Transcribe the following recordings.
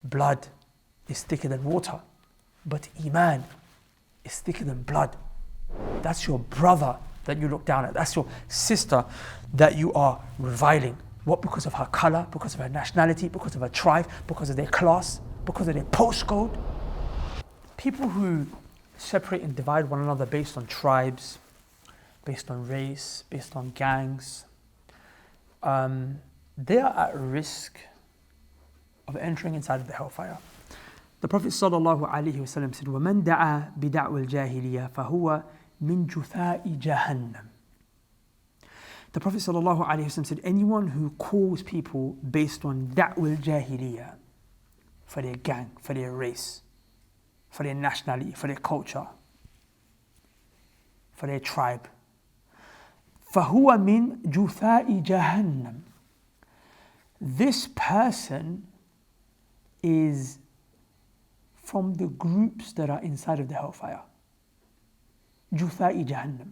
blood is thicker than water, but Iman is thicker than blood. That's your brother that you look down at. That's your sister that you are reviling. What? Because of her color, because of her nationality, because of her tribe, because of their class, because of their postcode. People who separate and divide one another based on tribes, based on race, based on gangs, they are at risk of entering inside of the hellfire. The Prophet ﷺ said, وَمَنْ دَعَى بِدَعْوَ الْجَاهِلِيَّةِ فَهُوَ مِنْ جُثَاءِ جَهَنَّمٍ. The Prophet ﷺ said, anyone who calls people based on da'wal jahiliyyah, for their gang, for their race, for their nationality, for their culture, for their tribe, فَهُوَ مِنْ جُثَاءِ جَهَنَّمٍ. This person is from the groups that are inside of the hellfire. Jutha'i Jahannam.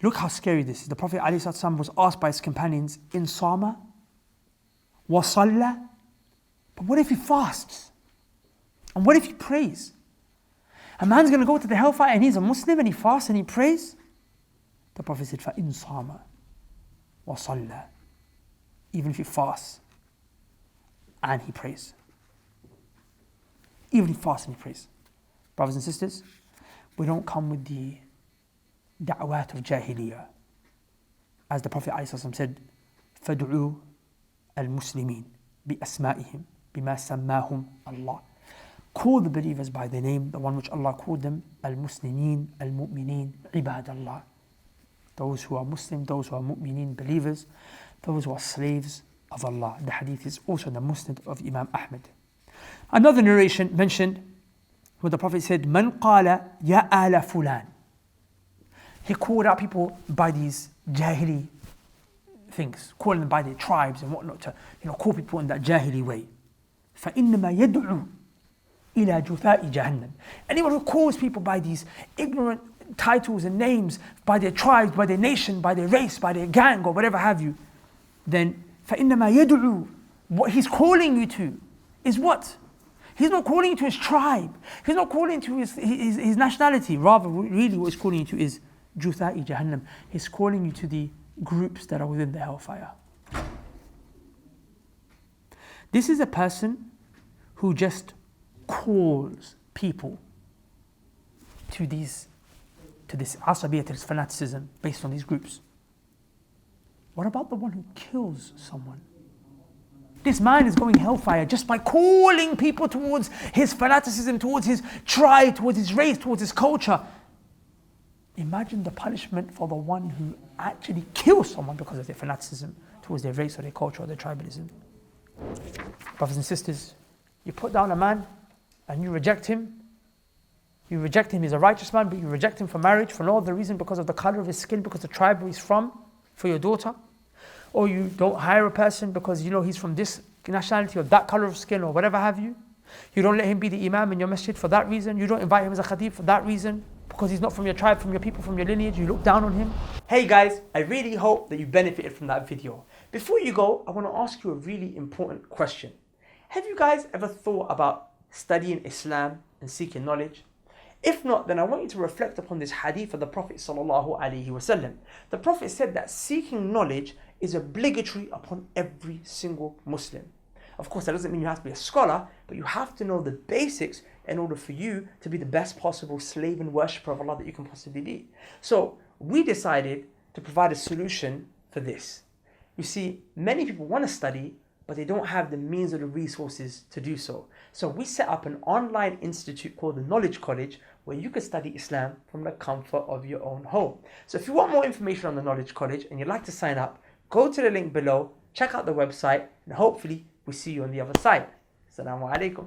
Look how scary this is. The Prophet ﷺ was asked by his companions, in Sama, wa salla. But what if he fasts? And what if he prays? A man's going to go to the hellfire and he's a Muslim and he fasts and he prays? The Prophet said, fa in Sama wa salla. Even if he fasts and he prays. Even if he fasts and he prays. Brothers and sisters, we don't come with the da'wat of jahiliyyah. As the Prophet ﷺ said, فَدْعُوا الْمُسْلِمِينَ بِأَسْمَائِهِمْ بِمَا سَمَّاهُمْ اللَّهِ. Call the believers by their name, the one which Allah called them, al-Muslimin, al-Mu'minin, ibad Allah. Those who are Muslim, those who are Mu'minin, believers, those who are slaves of Allah. The hadith is also in the Musnad of Imam Ahmad. Another narration mentioned where the Prophet said, Man qala ya ala fulan. He called out people by these jahili things, calling them by their tribes and whatnot, to call people in that jahili way. فَإِنَّمَا يَدْعُو إِلَى جُثَاءِ جَهَنَّمٍ. Anyone who calls people by these ignorant titles and names, by their tribes, by their nation, by their race, by their gang or whatever have you, then فَإِنَّمَا يَدْعُو. What he's calling you to is what? He's not calling you to his tribe. He's not calling you to his nationality. Rather, really what he's calling you to is Jutha'i Jahannam. He's calling you to the groups that are within the hellfire. This is a person who just calls people to this asabiyat, this fanaticism based on these groups. What about the one who kills someone? This man is going hellfire just by calling people towards his fanaticism, towards his tribe, towards his race, towards his culture. Imagine the punishment for the one who actually kills someone because of their fanaticism, towards their race or their culture or their tribalism. Brothers and sisters, you put down a man and you reject him. You reject him, he's a righteous man, but you reject him for marriage for no other reason, because of the color of his skin, because of the tribe where he's from, for your daughter. Or you don't hire a person because he's from this nationality or that color of skin or whatever have you. You don't let him be the imam in your masjid for that reason. You don't invite him as a khatib for that reason, because he's not from your tribe, from your people, from your lineage. You look down on him. Hey guys, I really hope that you benefited from that video. Before you go, I want to ask you a really important question. Have you guys ever thought about studying Islam and seeking knowledge? If not, then I want you to reflect upon this hadith of the Prophet ﷺ. The Prophet said that seeking knowledge is obligatory upon every single Muslim. Of course, that doesn't mean you have to be a scholar, but you have to know the basics in order for you to be the best possible slave and worshipper of Allah that you can possibly be. So we decided to provide a solution for this. You see, many people want to study, but they don't have the means or the resources to do so. So we set up an online institute called the Knowledge College, where you can study Islam from the comfort of your own home. So if you want more information on the Knowledge College and you'd like to sign up, go to the link below, check out the website, and hopefully we'll see you on the other side. Assalamu alaikum.